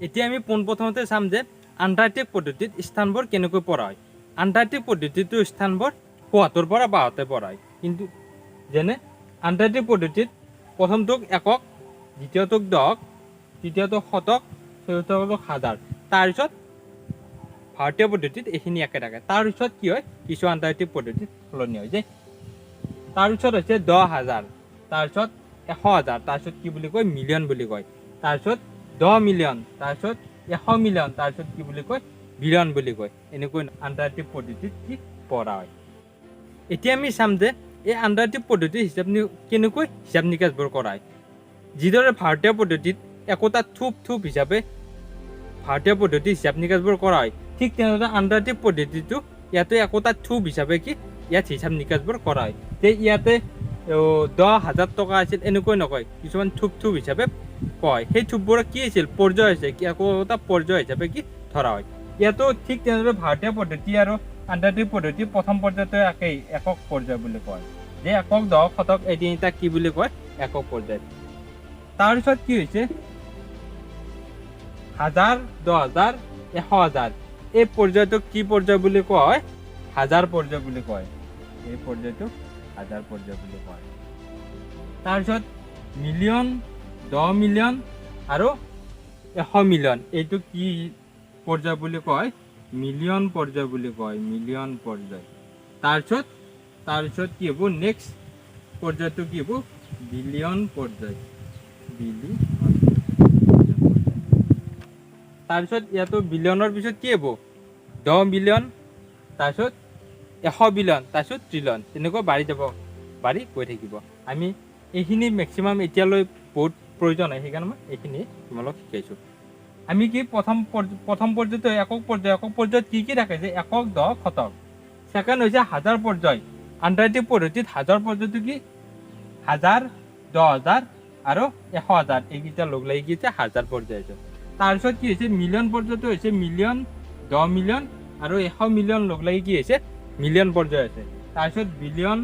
এতিয়া আমি পোনপ্ৰথমতে চাম যে আন্টাৰ্কটিক পদ্ধতিত স্থানবোৰ কেনেকৈ পৰা হয়। আন্টাৰ্কটিক পদ্ধতিটোৰ স্থানবোৰ ৭৫ পৰা ৭২ পৰা হয়। কিন্তু যেনে আন্টাৰ্কটিক পদ্ধতিত প্ৰথমটোক একক, দ্বিতীয়টোক দশক, তৃতীয়টোক শতক, চতুৰ্থটোক হাজাৰ। তাৰপিছত ভাৰতীয় পদ্ধতিত এইখিনি একে থাকে। তাৰপিছত কি হয়, কিছু আন্টাৰ্কটিক পদ্ধতিত সলনি হয় যে তাৰপিছত হৈছে ১০,০০০, তাৰপিছত ১০০,০০০, তাৰপিছত কি বুলি কয় মিলিয়ন বুলি কয়, তাৰপিছত ১০ মিলিয়ন, তাৰপিছত ১০০ মিলিয়ন, তাৰপিছত কি বুলি কয় বিলিয়ন বুলি কয়। এনেকৈ আন্টাৰ্কটিক পদ্ধতিত কি পৰা হয়। এতিয়া আমি চাম যে এই আন্টাৰ্কটিক পদ্ধতিৰ কেনেকৈ হিচাপ নিকাচবোৰ কৰা হয়। যিদৰে ভাৰতীয় পদ্ধতিত একোটা থোপ হিচাপে ভাৰতীয় পদ্ধতিৰ হিচাপ নিকাচবোৰ কৰা হয়, ঠিক তেনেদৰে আন্টাৰ্কটিক পদ্ধতিটো ইয়াতে একোটা থোপ হিচাপে কি ইয়াত হিচাপ নিকাচবোৰ কৰা হয়। যে ইয়াতে ১০,০০০ টকা আছিল এনেকৈ নকয়, কিছুমান থোপ হিচাপে কয়। সেই থোপবোৰৰ কি আছিল পৰ্যায় হৈছে, একোটা পৰ্যায় হিচাপে কি ধৰা হয়। ইয়াতো ঠিক তেনেদৰে ভাৰতীয় পদ্ধতি আৰু আন্টাৰ্কটিক পদ্ধতি প্ৰথম পৰ্যায়তে একেই, একক পৰ্যায় বুলি কয়। যে একক, দশক, শতক এই তিনিটা কি বুলি কয় একক পৰ্যায়। তাৰপিছত কি হৈছে ১০০০, ১০,০০০, ১০০,০০০ এই পৰ্যায়টোক কি পৰ্যায় বুলি কয়, হাজাৰ পৰ্যায় বুলি কয়। এই পৰ্যায়টোক হাজাৰ পৰ্যায় বুলি কয়। তাৰপিছত মিলিয়ন, ১০ মিলিয়ন আৰু ১০০ মিলিয়ন এইটো কি পৰ্যায় বুলি কয়, মিলিয়ন পৰ্যায় বুলি কয়, মিলিয়ন পৰ্যায়। তাৰপিছত কি হ'ব, নেক্সট পৰ্যায়টো কি হ'ব, বিলিয়ন পৰ্যায়, বিলিয়ন। তাৰপিছত ইয়াতো বিলিয়নৰ পিছত কি হ'ব ১০ বিলিয়ন, তাৰপিছত ১০০ বিলিয়ন, তাৰপিছত ট্ৰিলিয়ন। তেনেকৈ বাঢ়ি গৈ থাকিব। আমি এইখিনি মেক্সিমাম এতিয়ালৈ বহুত প্ৰয়োজন হয়, সেইকাৰণে মই এইখিনি তোমালোকক শিকাইছোঁ। আমি কি প্ৰথম পৰ্যায়টো একক পৰ্যায়ত কি কি থাকে যে একক, দশক, শতক। ছেকেণ্ড হৈছে হাজাৰ পৰ্যায়। আন্টাৰ্কটিক পদ্ধতিত হাজাৰ পৰ্যায়টো কি ১০০০, ১০,০০০ আৰু ১০০,০০০ এইকেইটা লগ লাগি কি হৈছে হাজাৰ পৰ্যায় হৈছে। তাৰপিছত কি হৈছে মিলিয়ন পৰ্যায়টো হৈছে মিলিয়ন, ১০ মিলিয়ন আৰু ১০০ মিলিয়ন লগ লাগি কি হৈছে মিলিয়ন পৰ্যায় হৈছে। তাৰপিছত বিলিয়ন,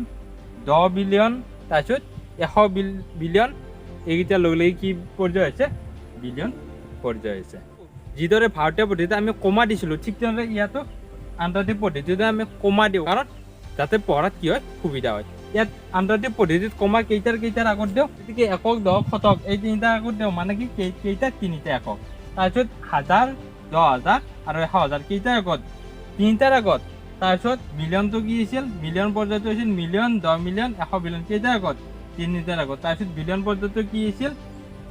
১০ বিলিয়ন, তাৰপিছত ১০০ বিলিয়ন এইকেইটা লগ লাগি কি পৰ্যায় হৈছে বিলিয়ন পৰ্যায় হৈছে। যিদৰে ভাৰতীয় পদ্ধতিত আমি কমা দিছিলোঁ, ঠিক তেনেদৰে ইয়াতো আন্টাৰ্কটিক পদ্ধতিতে আমি কমা দিওঁ, কাৰণ যাতে পঢ়াত কি হয় সুবিধা হয়। ইয়াত আন্টাৰ্কটিক পদ্ধতিত কমা কেইটাৰ আগত দিওঁ, গতিকে একক, দশক, শতক এই তিনিটাৰ আগত দিওঁ, মানে কি কেইটা তিনিটা একক। তাৰপিছত ১০০০, ১০,০০০ আৰু ১০০,০০০ কেইটাৰ আগত তিনিটাৰ আগত। তাৰপিছত মিলিয়নটো কি আছিল, মিলিয়ন পৰ্যায়টো আছিল মিলিয়ন, ১০ মিলিয়ন, ১০০ বিলিয়ন কেইটাৰ আগত তিনিটাৰ আগত। তাৰপিছত বিলিয়ন পৰ্যায়টো কি আছিল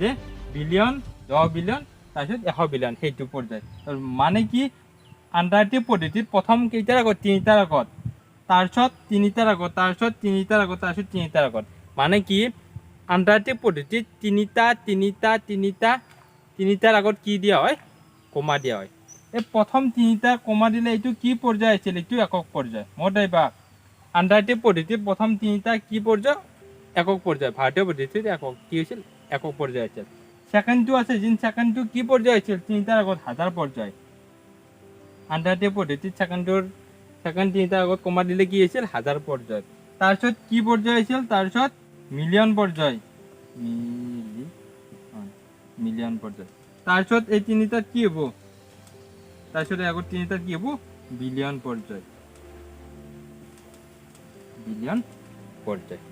যে বিলিয়ন, ১০ বিলিয়ন, তাৰপিছত ১০০ বিলিয়ন সেইটো পৰ্যায়। মানে কি আন্টাৰ্কটিক পদ্ধতিত প্ৰথম কেইটাৰ আগত তিনিটাৰ আগত, তাৰপিছত তিনিটাৰ আগত, তাৰপিছত তিনিটাৰ আগত, তাৰপিছত তিনিটাৰ আগত। মানে কি আন্টাৰ্কটিক পদ্ধতিত তিনিটাৰ আগত কি দিয়া হয় কমা দিয়া হয়। এই প্ৰথম তিনিটা কমা দিলে এইটো কি পৰ্যায় আছিল, এইটো একক পৰ্যায়। মনত ৰাখিবা আন্টাৰ্কটিক পদ্ধতিত প্ৰথম তিনিটা কি পৰ্যায় একক পৰ্যায়। ভাৰতীয় পদ্ধতিত একক কি হৈছিল একক পৰ্যায় আছিল। ছেকেণ্ডটো আছে ছেকেণ্ডটো কি পৰ্যায় হৈছিল তিনিটাৰ আগত হাজাৰ পৰ্যায়। আন্টাৰ্কটিক পদ্ধতিত ছেকেণ্ড তিনিটাৰ আগত কমা দিলে কি হৈছিল হাজাৰ পৰ্যায়। তাৰপিছত কি পৰ্যায় হৈছিল, তাৰপিছত মিলিয়ন পৰ্যায়, মিলিয়ন পৰ্যায়। তাৰপিছত এই তিনিটাত কি হ'ব, তাৰপিছত আগত তিনিটাত কি হ'ব বিলিয়ন পৰ্যায়, বিলিয়ন পৰ্যায়।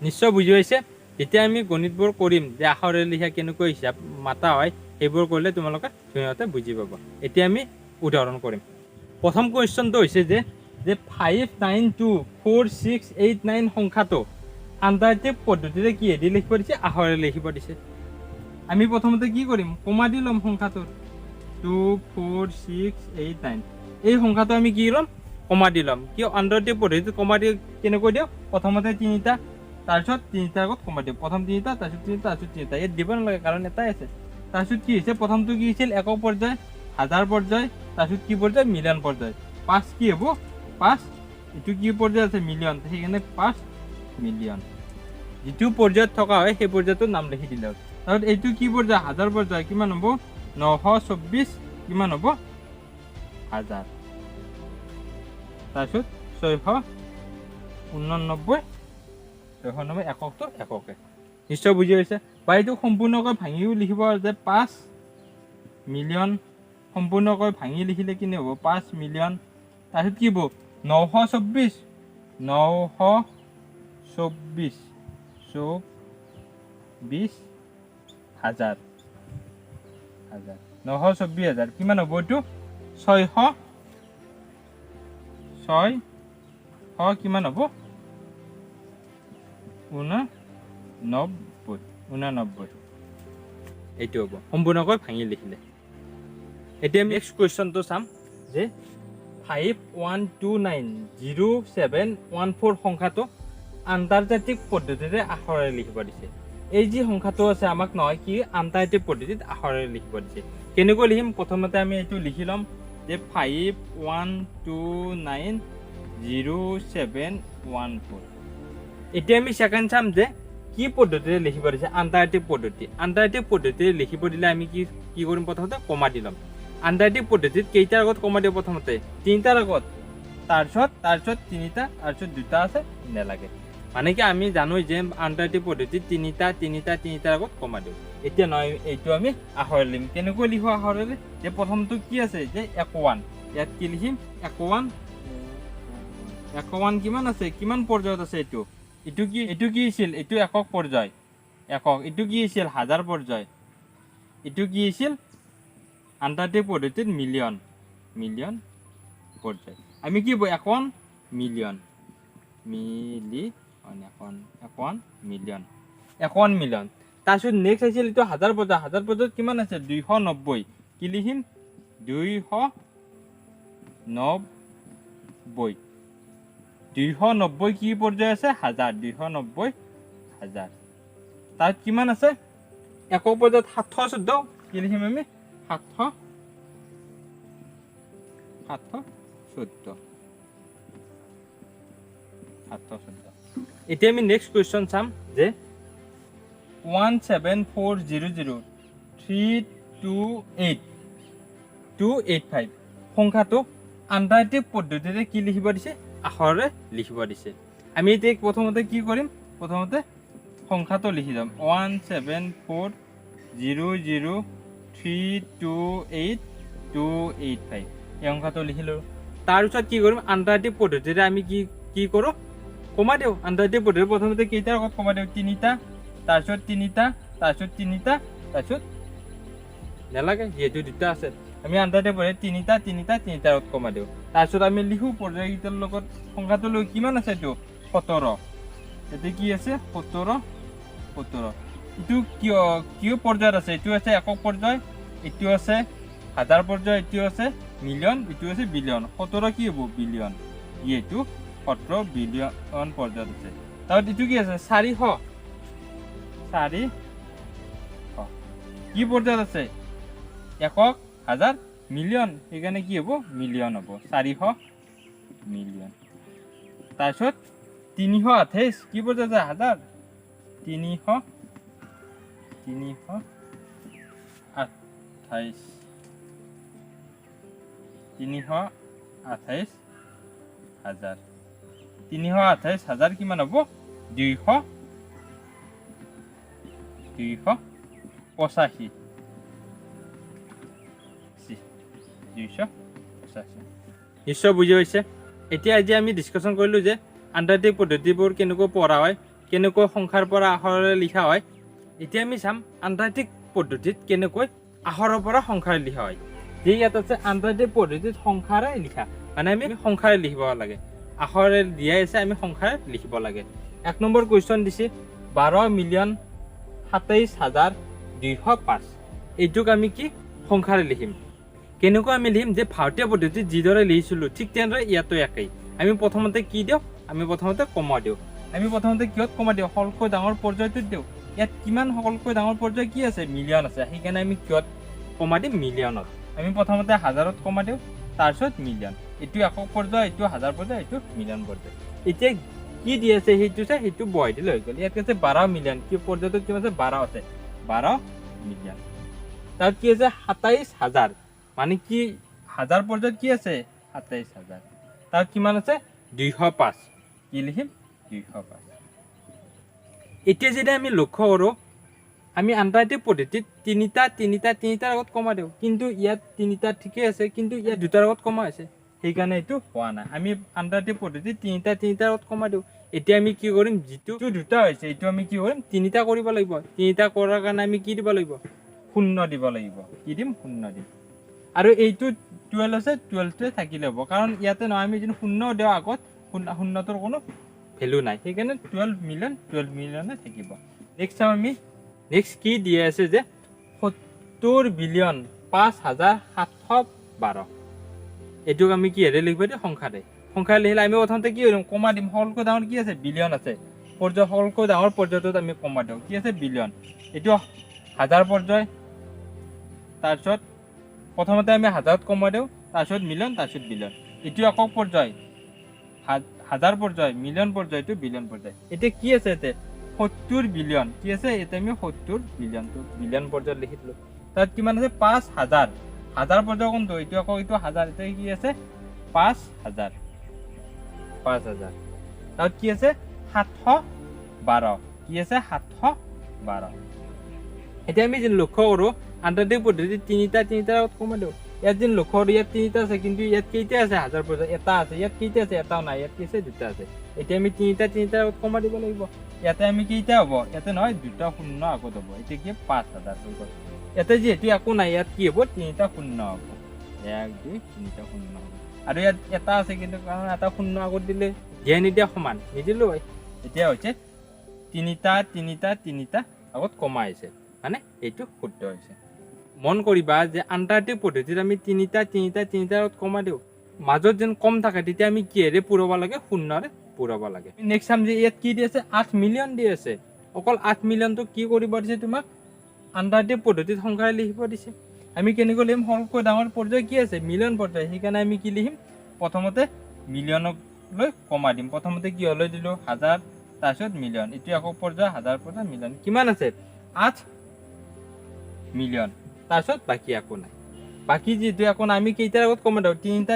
নিশ্চয় বুজি পাইছে। যেতিয়া আমি গণিতবোৰ কৰিম যে আখৰে লিখা কেনেকৈ হিচাপ মাতা হয়, সেইবোৰ কৰিলে তোমালোকে ধুনীয়াকৈ বুজি পাবা। এতিয়া আমি উদাহৰণ কৰিম। প্ৰথম কুৱেশ্যনটো হৈছে যে 5924689 সংখ্যাটো আন্টাৰ্কটিক পদ্ধতিৰে কিহেদি লিখিব দিছে, আখৰে লিখিব দিছে। আমি প্ৰথমতে কি কৰিম, কমা দি ল'ম সংখ্যাটোৰ 24689। এই সংখ্যাটো আমি কি ল'ম কমা দি ল'ম। কিয় আন্টাৰ্কটিক পদ্ধতিত কমা দি কেনেকৈ দিওঁ, প্ৰথমতে তিনিটা, তাৰপিছত তিনিটাৰ আগত কমা দিওঁ, প্ৰথম তিনিটা, তাৰপিছত তিনিটা, তাৰপিছত তিনিটা। ইয়াত দিব নালাগে কাৰণ এটাই আছে। তাৰপিছত কি হৈছে, প্ৰথমটো কি হৈছিল একক পৰ্যায়, হাজাৰ পৰ্যায়, তাৰপিছত কি পৰ্যায় মিলিয়ন পৰ্যায়। ৫ কি হ'ব ৫, এইটো কি পৰ্যায় আছে মিলিয়ন, সেইকাৰণে ৫ মিলিয়ন। যিটো পৰ্যায়ত থকা হয় সেই পৰ্যায়টোৰ নাম লিখি দিলে হ'ল। তাৰপিছত এইটো কি পৰ্যায় হাজাৰ পৰ্যায়, কিমান হ'ব ৯২৪, কিমান হ'ব হাজাৰ। তাৰপিছত ৬৮৯, এককটো এককে। নিশ্চয় বুজি পাইছে। বা এইটো সম্পূৰ্ণকৈ ভাঙিও লিখিব যে ৫ মিলিয়ন সম্পূৰ্ণকৈ ভাঙি লিখিলে কিনে হ'ব 5 মিলিয়ন তাৰপিছত কি হ'ব 924 হাজাৰ 924,000 কিমান হ'ব এইটো 600 কিমান হ'ব 89 এইটো হ'ব সম্পূৰ্ণকৈ ভাঙি লিখিলে এতিয়া আমি নেক্সট কুৱেশ্যনটো চাম যে 51290714 সংখ্যাটো আন্তৰ্জাতিক পদ্ধতিৰে আখৰেৰে লিখিব দিছে এই যি সংখ্যাটো আছে আমাক নহয় কি আন্তৰ্জাতিক পদ্ধতিত আখৰেৰে লিখিব দিছে কেনেকৈ লিখিম প্ৰথমতে আমি এইটো লিখি ল'ম যে 51290714 এতিয়া আমি সেকেন্ড চাম যে কি পদ্ধতিৰে লিখিব দিছে আন্তৰ্জাতিক পদ্ধতিৰে লিখিব দিলে আমি কি কৰিম প্ৰথমতে কমা দি ল'ম আন্তৰ্জাতিক পদ্ধতিত কেইটাৰ আগত কমা দিওঁ প্ৰথমতে তিনিটাৰ আগত তাৰপিছত তিনিটা তাৰপিছত দুটা আছে নেলাগে মানে কি আমি জানো যে আন্তৰ্জাতিক পদ্ধতিত তিনিটাৰ আগত কমা দিওঁ এতিয়া নহয় এইটো আমি আখৰে লিখিম কেনেকৈ লিখো আখৰেৰে যে প্ৰথমটো কি আছে যে 51 ইয়াত কি লিখিম 51 কিমান আছে কিমান পৰ্যায়ত আছে এইটো কি আছিল এইটো একক পৰ্যায় এইটো কি আছিল হাজাৰ পৰ্যায় এইটো কি আছিল আন্তৰ্জাতিক পদ্ধতিত মিলিয়ন পৰ্যায় আমি কি 51 মিলিয়ন তাৰপিছত নেক্সট আছিল এইটো হাজাৰ পৰ্যায় কিমান আছে 290 কি লিখিম 290 কি পৰ্যায় আছে হাজাৰ 290 হাজাৰ তাত কিমান আছে একক পৰ্যায়ত 714 কি লিখিম আমি 714 এতিয়া আমি নেক্সট কুৱেশ্যন চাম যে 17400328285 সংখ্যাটো আন্তৰ্জাতিক পদ্ধতিৰে কি লিখিব দিছে আখৰেৰে লিখিব দিছে আমি এতিয়া প্ৰথমতে কি কৰিম প্ৰথমতে সংখ্যাটো লিখি যাম 17400328285 এই সংখ্যাটো লিখিলো তাৰপিছত কি কৰিম আন্তৰ্জাতিক পদ্ধতিৰে আমি কি কৰোঁ কমা দিওঁ আন্তৰ্জাতিক পদ্ধতি প্ৰথমতে কেইটাৰ আগত কমা দিওঁ তিনিটা তাৰপিছত নেলাগে যিহেতু দুটা আছে আমি আন্তৰ্জাতিক পদ্ধতি তিনিটাৰ আগত কমা দিওঁ তাৰপিছত আমি লিখোঁ পৰ্যায়কেইটাৰ লগত সংখ্যাটো লৈ কিমান আছে এইটো 17 এতিয়া কি আছে 17 এইটো কিয় পৰ্যায়ত আছে এইটো আছে একক পৰ্যায় এইটো আছে হাজাৰ পৰ্যায় এইটো আছে মিলিয়ন এইটো আছে বিলিয়ন 17 কি হ'ব বিলিয়ন এইটো 17 বিলিয়ন পৰ্যায়ত আছে তাৰপিছত এইটো কি আছে 400 কি পৰ্যায়ত আছে একক হাজাৰ মিলিয়ন সেইকাৰণে কি হ'ব মিলিয়ন হ'ব 400 মিলিয়ন তাৰপিছত 328 কি পৰ্যায়ত আছে হাজাৰ 328 হাজাৰ 328 হাজাৰ কিমান হ'ব 285 নিশ্চয় বুজি পাইছে এতিয়া আজি আমি ডিছকাশ্যন কৰিলোঁ যে আন্তৰ্জাতিক পদ্ধতিবোৰ কেনেকৈ পঢ়া হয় কেনেকৈ সংখ্যাৰ পৰা আখৰেৰে লিখা হয় এতিয়া আমি চাম আন্তৰ্জাতিক পদ্ধতিত কেনেকৈ আখৰৰ পৰা সংখ্যাৰে লিখা হয় যে ইয়াত আছে আন্তৰ্জাতিক পদ্ধতিত সংখ্যাৰে লিখা মানে আমি সংখ্যাৰে লিখিব লাগে আখৰেৰে দিয়াই আছে আমি সংখ্যাৰে লিখিব লাগে 1 নম্বৰ কুৱেশ্যন দিছে 12,27,205 এইটোক আমি কি সংখ্যাৰে লিখিম কেনেকৈ আমি লিখিম যে ভাৰতীয় পদ্ধতিত যিদৰে লিখিছিলোঁ ঠিক তেনেদৰে ইয়াতো একেই আমি প্ৰথমতে কি দিওঁ আমি প্ৰথমতে কমা দিওঁ আমি প্ৰথমতে কিহত কমা দিওঁ সকলোতকৈ ডাঙৰ পৰ্যায়টোত দিওঁ ইয়াত কিমান সকলোতকৈ ডাঙৰ পৰ্যায় কি আছে মিলিয়ন আছে সেইকাৰণে আমি কিহত কমা দিম মিলিয়নত আমি প্ৰথমতে হাজাৰত কমা দিওঁ তাৰপিছত মিলিয়ন এইটো একক পৰ্যায় এইটো হাজাৰ পৰ্যায় এইটো মিলিয়ন পৰ্যায় এতিয়া কি দি আছে সেইটো বহাই দিলে হৈ গ'ল ইয়াত আছে 12 মিলিয়ন কি পৰ্যায়টোত কিমান আছে 12 আছে 12 মিলিয়ন তাত কি আছে 27,000 মানে কি হাজাৰ পৰ্যায়ত কি আছে 27,000 তাত কিমান আছে 205 কি লিখিম 205 এতিয়া যদি আমি লক্ষ্য কৰোঁ আমি আন্তৰ্জাতিক পদ্ধতিত তিনিটাৰ আগত কমা দিওঁ, কিন্তু ইয়াত তিনিটা ঠিকেই আছে, কিন্তু ইয়াত দুটাৰ আগত কমা আছে, সেইকাৰণে এইটো হোৱা নাই। আমি আন্তৰ্জাতিক পদ্ধতিত তিনিটাৰ আগত কমা দিওঁ। এতিয়া আমি কি কৰিম, যিটো দুটা হৈছে এইটো আমি কি কৰিম, তিনিটা কৰিব লাগিব। তিনিটা কৰাৰ কাৰণে আমি কি দিব লাগিব, শূন্য দিব লাগিব। কি দিম, শূন্য দিম। আৰু এইটো 12 আছে, 12টোৱে থাকিলে হ'ব, কাৰণ ইয়াতে নহয় আমি যদি শূন্য দিওঁ আগত, শূন্যটোৰ কোনো ভেলু নাই, সেইকাৰণে 12 মিলিয়নে থাকিব। নেক্সট আমি কি দিয়া আছে যে 70 বিলিয়ন 5,712। এইটোক আমি কিহেৰে লিখিব দিওঁ, সংখ্যাৰে। সংখ্যা লিখিলে আমি প্ৰথমতে কি কৰিম, কমা দিম। সকলোতকৈ ডাঙৰ কি আছে, বিলিয়ন আছে। সকলোতকৈ ডাঙৰ পৰ্যায়টোত আমি কমা দিওঁ, কি আছে, বিলিয়ন। এইটো হাজাৰ পৰ্যায়, তাৰপিছত প্ৰথমতে আমি হাজাৰত কমা দিওঁ, তাৰপিছত মিলিয়ন, তাৰপিছত বিলিয়ন। এইটো একক পৰ্যায়, হাজাৰ পৰ্যায়, মিলিয়ন পৰ্যায়, এইটো বিলিয়ন পৰ্যায়। এতিয়া কি আছে, ইয়াতে 70 বিলিয়ন কি আছে, ইয়াতে আমি 70 বিলিয়নটো বিলিয়ন পৰ্যায়ত লিখি দিলোঁ। তাত কিমান আছে, 5,000। হাজাৰ পৰ্যায় কোনটো, এইটো আকৌ এইটো হাজাৰ, এতিয়া কি আছে 5,000। তাত কি আছে 712, কি আছে 712। এতিয়া আমি যেন লক্ষ্য কৰোঁ, আন্তৰ্জাতিক পদ্ধতিত তিনিটাৰ আগত কমা দিওঁ। ইয়াত যেন লক্ষ্য কৰোঁ, ইয়াত তিনিটা আছে, কিন্তু ইয়াত কেইটা আছে, হাজাৰ পৰ্যায় এটা আছে। ইয়াত কেইটা আছে, এটাও নাই। ইয়াত কি আছে, দুটা আছে। এতিয়া আমি তিনিটাৰ আগত কমা দিব লাগিব। ইয়াতে আমি কেইটা হ'ব, ইয়াতে নহয়, দুটা শূন্য আগত হ'ব। এতিয়া কি 5,000 হৈ গ'ল। ইয়াতে যিহেতু একো নাই, ইয়াত কি হ'ব, তিনিটা শূন্য হ'ব। 1 2 তিনিটা শূন্য হ'ব। আৰু ইয়াত এটা আছে, কিন্তু কাৰণ এটা শূন্য আগত দিলে দিয়া নিদিয়া সমান, নিদিলোঁ হয়। এতিয়া হৈছে তিনিটা আগত কমা আহিছে, মানে এইটো শুদ্ধ হৈছে। মন কৰিবা যে আন্তৰ্জাতিক পদ্ধতিত আমি তিনিটাৰ আগত কমা দিওঁ, মাজত যেন কম থাকে, তেতিয়া আমি কিহেৰে পূৰাব লাগে, শূন্যৰে পূৰাব লাগে। নেক্সট চাম যে ইয়াত কি দি আছে, 8 মিলিয়ন দি আছে। অকল 8 মিলিয়নটো কি কৰিব দিছে, তোমাক আন্তৰ্জাতিক পদ্ধতিত সংখ্যাৰে লিখিব দিছে। আমি কেনেকৈ লিখিম, সকলোতকৈ ডাঙৰ পৰ্যায় কি আছে, মিলিয়ন পৰ্যায়। সেইকাৰণে আমি কি লিখিম, প্ৰথমতে মিলিয়নলৈ কমা দিম। প্ৰথমতে কিহলৈ দিলোঁ, হাজাৰ, তাৰপিছত মিলিয়ন। এইটো একক পৰ্যায়, হাজাৰ পৰ্যায়, মিলিয়ন। কিমান আছে, 8 মিলিয়ন। তাৰপিছত বাকী একো নাই। বাকী যিহেতু একো নাই, আমি কেইটাৰ আগত কমা দিওঁ, তিনিটা।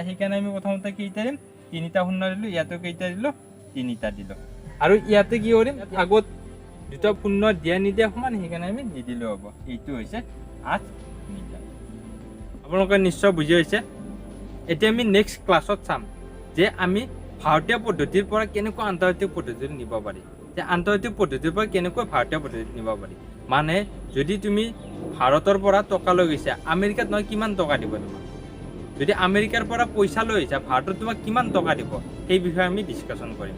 সেইকাৰণে আমি প্ৰথমতে কেইটা দিম, তিনিটা শূন্য দিলোঁ। ইয়াতো কেইটা দিলোঁ, তিনিটা দিলোঁ। আৰু ইয়াতে কি কৰিম, আগত দুটা শূন্য দিয়া নিদিয়া সমান, সেইকাৰণে আমি নিদিলেও হ'ব। এইটো হৈছে 8 মিলিয়ন। আপোনালোকে নিশ্চয় বুজি হৈছে। এতিয়া আমি নেক্সট ক্লাছত চাম যে আমি ভাৰতীয় পদ্ধতিৰ পৰা কেনেকৈ আন্তৰ্জাতিক পদ্ধতিত নিব পাৰি, যে আন্তৰ্জাতিক পদ্ধতিৰ পৰা কেনেকৈ ভাৰতীয় পদ্ধতিত নিব পাৰি। মানে যদি তুমি ভাৰতৰ পৰা টকা লৈ গৈছা, আমেৰিকাত নহয় কিমান টকা দিব তোমাক। যদি আমেৰিকাৰ পৰা পইচা লৈ আহিছা, ভাৰতত তোমাক কিমান টকা দিব, সেই বিষয়ে আমি ডিছকাশ্যন কৰিম।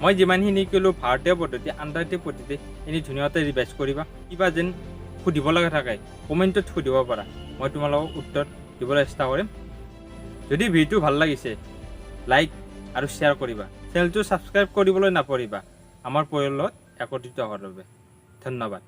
মই যিমানখিনি ক'লোঁ ভাৰতীয় পদ্ধতি, আন্তৰ্জাতিক পদ্ধতি, এনে ধুনীয়াকৈ ৰিভাইজ কৰিবা। কিবা যেন সুধিব লগা থাকে কমেণ্টত সুধিব পাৰা, মই তোমালোকক উত্তৰ দিবলৈ চেষ্টা কৰিম। যদি ভিডিঅ'টো ভাল লাগিছে, লাইক আৰু শ্বেয়াৰ কৰিবা। চেনেলটো ছাবস্ক্ৰাইব কৰিবলৈ নাপাহৰিবা, আমাৰ পৰিয়ালৰ লগত একত্ৰিত হোৱাৰ বাবে। ধন্যবাদ।